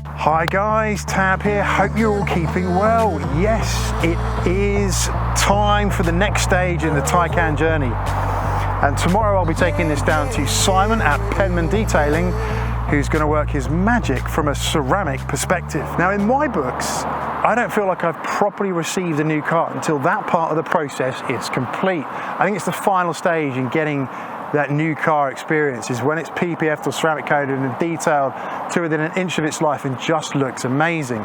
Hi guys, Tab here. Hope you're all keeping well. Yes, it is time for the next stage in the Taycan journey. And tomorrow I'll be taking this down to Simon at Penman Detailing, who's going to work his magic from a ceramic perspective. Now in my books, I don't feel like I've properly received a new car until that part of the process is complete. I think it's the final stage in getting that new car experience is when it's PPF'd or ceramic coated and detailed to within an inch of its life and just looks amazing.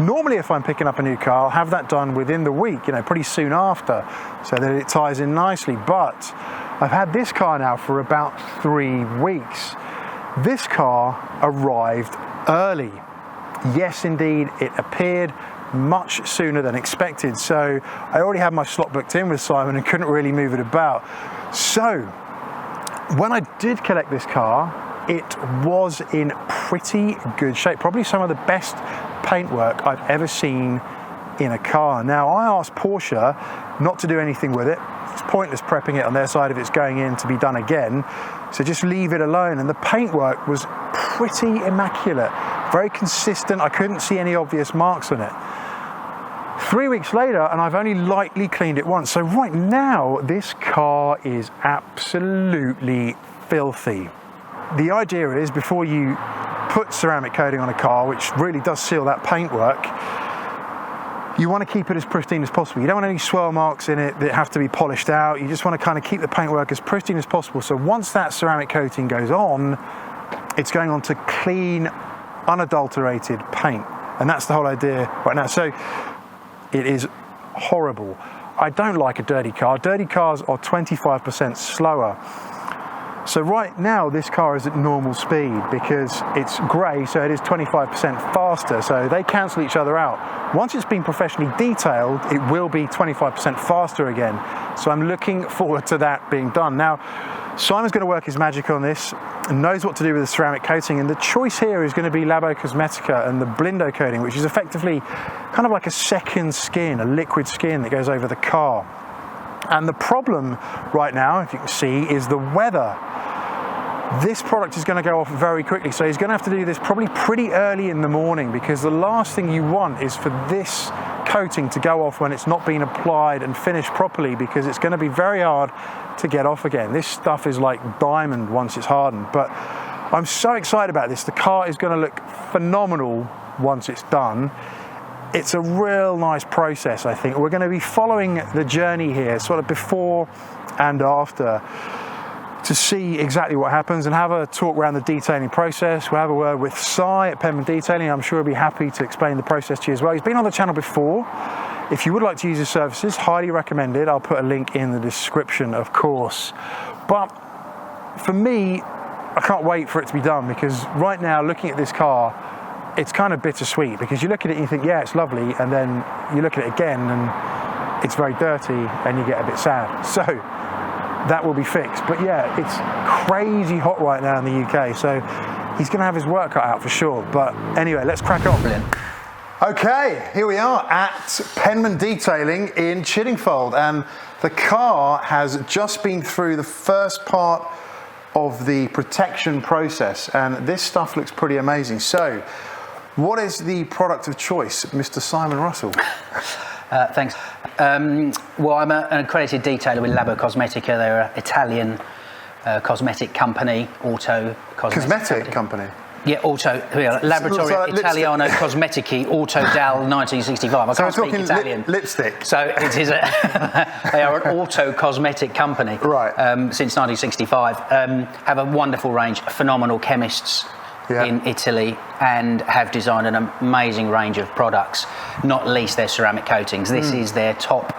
Normally if I'm picking up a new car, I'll have that done within the week, pretty soon after, so that it ties in nicely. But I've had this car now for about 3 weeks. This car arrived early. Yes, indeed, it appeared much sooner than expected. So I already had my slot booked in with Simon and couldn't really move it about. So when I did collect this car, it was in pretty good shape. Probably some of the best paintwork I've ever seen in a car. Now, I asked Porsche not to do anything with it. It's pointless prepping it on their side if it's going in to be done again. So just leave it alone. And the paintwork was pretty immaculate, very consistent. I couldn't see any obvious marks on it. 3 weeks later, and I've only lightly cleaned it once. So right now, this car is absolutely filthy. The idea is before you put ceramic coating on a car, which really does seal that paintwork, you want to keep it as pristine as possible. You don't want any swirl marks in it that have to be polished out. You just want to kind of keep the paintwork as pristine as possible. So once that ceramic coating goes on, it's going on to clean, unadulterated paint. And that's the whole idea right now. So it is horrible. I don't like a dirty car. Dirty cars are 25% slower. So right now this car is at normal speed because it's grey, so it is 25% faster. So they cancel each other out. Once it's been professionally detailed, it will be 25% faster again. So I'm looking forward to that being done. Now, Simon's going to work his magic on this and knows what to do with the ceramic coating, and the choice here is going to be Labo Cosmetica and the Blindo coating, which is effectively kind of like a second skin, a liquid skin that goes over the car. And the problem right now, if you can see, is the weather. This product is going to go off very quickly, so he's going to have to do this probably pretty early in the morning, because the last thing you want is for this coating to go off when it's not been applied and finished properly, because it's going to be very hard to get off again. This stuff is like diamond once it's hardened. But I'm so excited about this. The car is going to look phenomenal once it's done. It's a real nice process, I think. We're going to be following the journey here, sort of before and after, to see exactly what happens and have a talk around the detailing process. We'll have a word with Si at Penman Detailing. I'm sure he'll be happy to explain the process to you as well. He's been on the channel before. If you would like to use his services, highly recommended. I'll put a link in the description, of course. But for me, I can't wait for it to be done, because right now, looking at this car, it's kind of bittersweet, because you look at it and you think, yeah, it's lovely, and then you look at it again and it's very dirty and you get a bit sad. So that will be fixed. But yeah, it's crazy hot right now in the UK, so he's going to have his work cut out for sure. But anyway, let's crack on. Brilliant. Okay, here we are at Penman Detailing in Chiddingfold, and the car has just been through the first part of the protection process, and this stuff looks pretty amazing. So, what is the product of choice, Mr. Simon Russell? Thanks. Well, I'm an accredited detailer with Labo Cosmetica. They're an Italian cosmetic company, auto cosmetic company. Yeah, Laboratorio Italiano Cosmetici, Auto Dal 1965. I can't speak Italian. Lipstick. So it is they are an auto cosmetic company. Right. Since 1965. Have a wonderful range, phenomenal chemists in Italy, and have designed an amazing range of products, not least their ceramic coatings. This is their top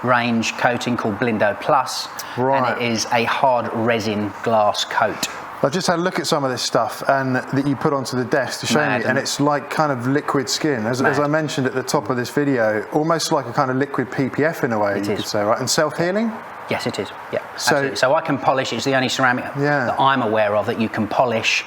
range coating called Blindo Plus, and it is a hard resin glass coat. I've just had a look at some of this stuff and that you put onto the desk to show me, and it's like kind of liquid skin, as I mentioned at the top of this video, almost like a kind of liquid PPF in a way, you could say, right? And self-healing? Yes, it is, yeah. So I can polish, it's the only ceramic that I'm aware of that you can polish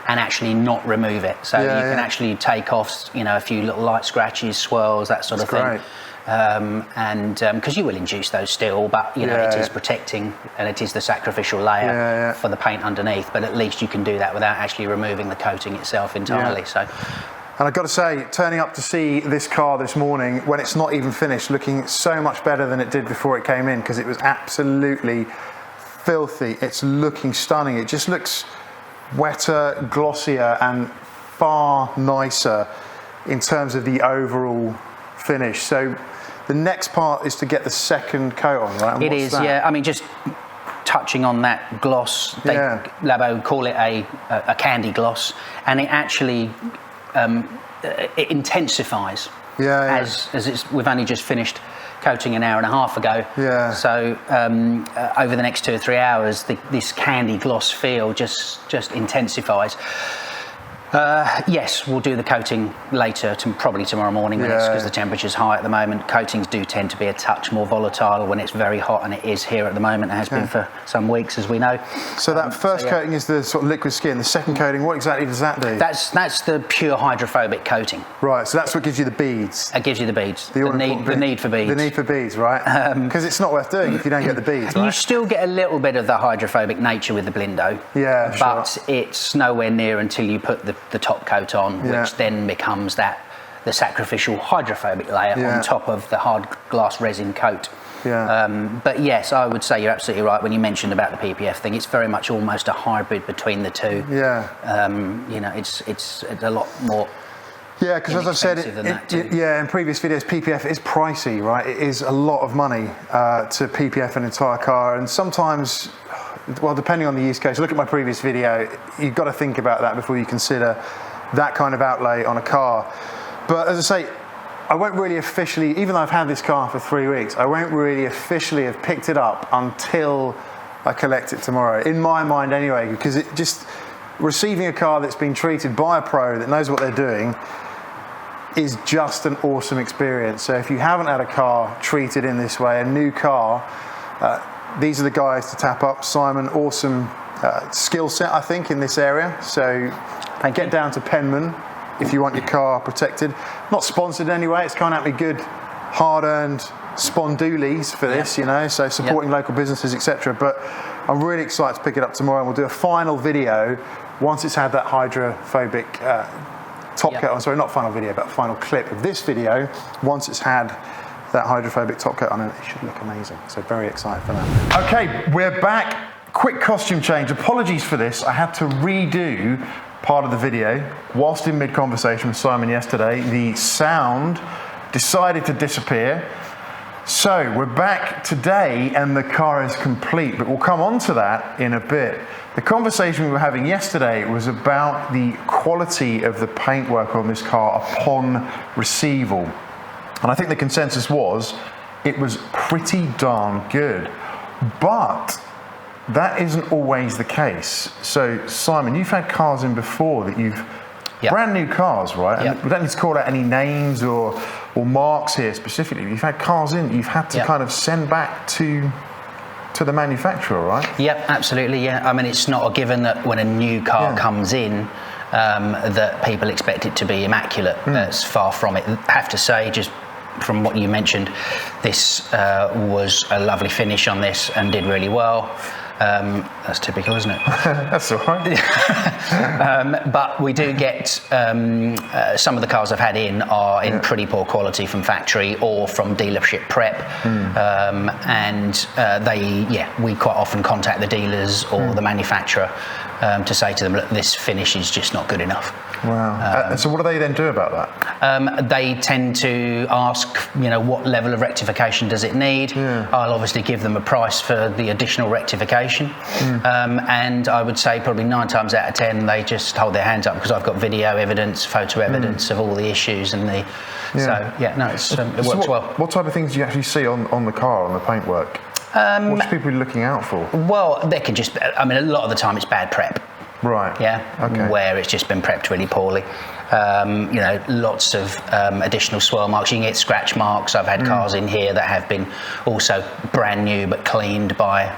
and actually not remove it. So you can actually take off, a few little light scratches, swirls, that sort of thing. and because you will induce those still, but you know it is protecting, and it is the sacrificial layer for the paint underneath. But at least you can do that without actually removing the coating itself entirely. So. And I've got to say, turning up to see this car this morning when it's not even finished, looking so much better than it did before it came in, because it was absolutely filthy. It's looking stunning. It just looks wetter, glossier, and far nicer in terms of the overall finish. So the next part is to get the second coat on, right? And it is, yeah. I mean, just touching on that gloss, Labo call it a candy gloss, and it actually it intensifies as we've only just finished coating an hour and a half ago. So over the next 2 or 3 hours, this candy gloss feel just intensifies. Yes, we'll do the coating later, probably tomorrow morning, because the temperature's high at the moment. Coatings do tend to be a touch more volatile when it's very hot, and it is here at the moment. It has been for some weeks, as we know. So that first coating is the sort of liquid skin. The second coating, what exactly does that do? That's the pure hydrophobic coating. Right, so that's what gives you the beads. It gives you the beads. The need for beads. The need for beads, right? Because it's not worth doing if you don't get the beads, right? You still get a little bit of the hydrophobic nature with the Blindo. But it's nowhere near until you put the top coat on, which then becomes the sacrificial hydrophobic layer on top of the hard glass resin coat. But yes, I would say you're absolutely right when you mentioned about the PPF thing. It's very much almost a hybrid between the two. You know, it's a lot more. Yeah, because as I've said, in previous videos, PPF is pricey, right? It is a lot of money to PPF an entire car, and sometimes, well, depending on the use case, look at my previous video, you've got to think about that before you consider that kind of outlay on a car. But as I say, I won't really officially, even though I've had this car for 3 weeks, I won't really officially have picked it up until I collect it tomorrow, in my mind anyway, because it just, receiving a car that's been treated by a pro that knows what they're doing is just an awesome experience. So if you haven't had a car treated in this way, a new car, these are the guys to tap up. Simon, awesome skill set, I think, in this area. So get down to Penman if you want your car protected. Not sponsored anyway, it's kind of me good, hard-earned spondoolies for this, you know, so supporting local businesses, etc. But I'm really excited to pick it up tomorrow, and we'll do a final video once it's had that hydrophobic top coat on. Sorry, not final video, but a final clip of this video once it's had that hydrophobic top coat on, and it should look amazing. So very excited for that. Okay, we're back. Quick costume change. Apologies for this. I had to redo part of the video whilst in mid-conversation with Simon yesterday. The sound decided to disappear. So we're back today and the car is complete, but we'll come on to that in a bit. The conversation we were having yesterday was about the quality of the paintwork on this car upon receival. And I think the consensus was it was pretty darn good. But that isn't always the case. So Simon, you've had cars in before that you've, brand new cars, right? And we don't need to call out any names or marks here specifically. You've had cars in, you've had to kind of send back to the manufacturer, right? Yep, absolutely, yeah. I mean, it's not a given that when a new car comes in, that people expect it to be immaculate. That's far from it. I have to say, just from what you mentioned, this was a lovely finish on this and did really well. That's typical, isn't it? That's all right. But we do get some of the cars I've had in are in pretty poor quality from factory or from dealership prep, and we quite often contact the dealers or the manufacturer to say to them, look, this finish is just not good enough. Wow. So what do they then do about that? They tend to ask, you know, what level of rectification does it need? I'll obviously give them a price for the additional rectification. And I would say probably 9 times out of 10, they just hold their hands up because I've got video evidence, photo evidence of all the issues and the... So, it works well. What type of things do you actually see on the car, on the paintwork? What should people be looking out for? Well, they can just... I mean, a lot of the time it's bad prep. Right. Yeah. Okay. Where it's just been prepped really poorly. You know, lots of additional swirl marks. You can get scratch marks. I've had cars in here that have been also brand new but cleaned by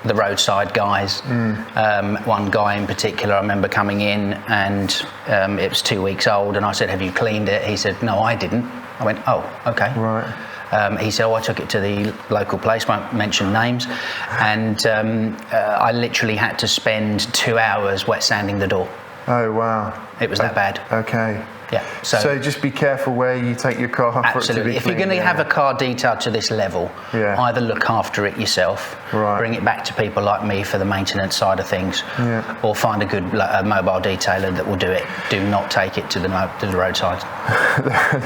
the roadside guys. One guy in particular, I remember coming in and it was 2 weeks old, and I said, "Have you cleaned it?" He said, "No, I didn't." I went, "Oh, okay." Right. He said, oh, I took it to the local place, won't mention names, and I literally had to spend 2 hours wet sanding the door. Oh, wow. It was that bad. Okay. Yeah. So just be careful where you take your car. Absolutely. If you're going to have a car detailed to this level, either look after it yourself, bring it back to people like me for the maintenance side of things, or find a good mobile detailer that will do it. Do not take it to the roadsides.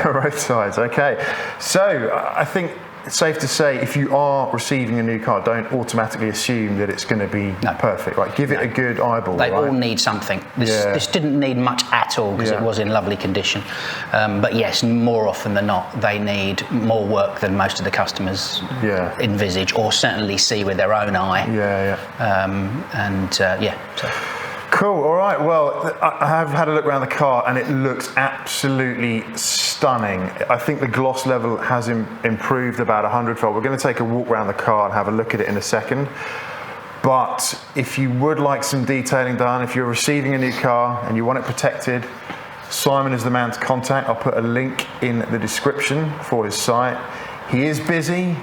The roadsides, okay. So I think it's safe to say if you are receiving a new car, don't automatically assume that it's going to be perfect. Right? Give it a good eyeball. They all need something. This didn't need much at all because it was in lovely condition. But yes, more often than not, they need more work than most of the customers envisage or certainly see with their own eye. So. Cool, all right, well, I have had a look around the car and it looks absolutely stunning. I think the gloss level has improved about 100-fold. We're going to take a walk around the car and have a look at it in a second. But if you would like some detailing done, if you're receiving a new car and you want it protected, Simon is the man to contact. I'll put a link in the description for his site. He is busy,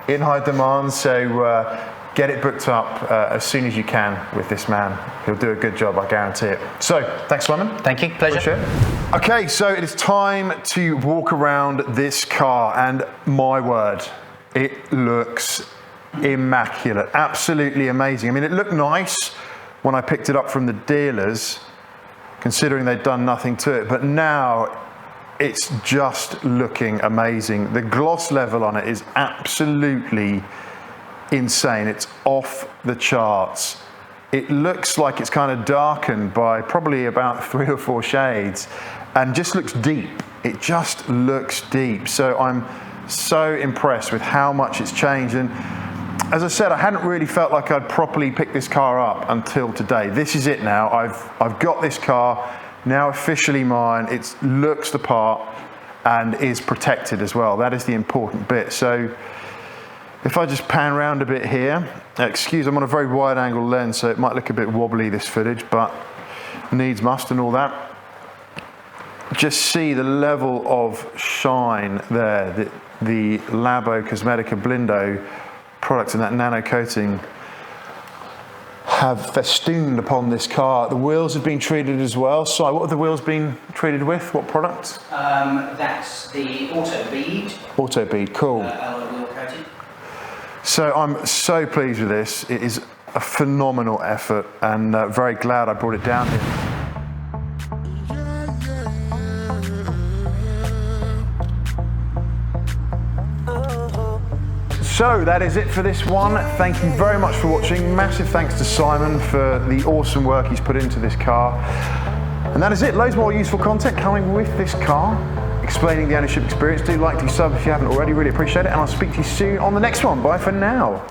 in high demand, so get it booked up as soon as you can with this man. He'll do a good job, I guarantee it. So, thanks, Simon. Thank you, pleasure. Okay, so it is time to walk around this car, and my word, it looks immaculate, absolutely amazing. I mean, it looked nice when I picked it up from the dealers, considering they'd done nothing to it, but now it's just looking amazing. The gloss level on it is absolutely insane. It's off the charts. It looks like it's kind of darkened by probably about 3 or 4 shades and just looks deep. It just looks deep. So I'm so impressed with how much it's changed. And as I said, I hadn't really felt like I'd properly picked this car up until today. This is it now. I've got this car now officially mine. It looks the part and is protected as well. That is the important bit. So if I just pan around a bit here, I'm on a very wide angle lens, so it might look a bit wobbly, this footage, but needs must and all that. Just see the level of shine there, the Labo Cosmetica Blindo product and that nano coating have festooned upon this car. The wheels have been treated as well. So what have the wheels been treated with? What product? That's the Auto Bead. Auto Bead, cool. Alloy wheel coating. So I'm so pleased with this. It is a phenomenal effort and very glad I brought it down here. So that is it for this one. Thank you very much for watching. Massive thanks to Simon for the awesome work he's put into this car. And that is it. Loads more useful content coming with this car, explaining the ownership experience. Do like to sub if you haven't already, really appreciate it. And I'll speak to you soon on the next one. Bye for now.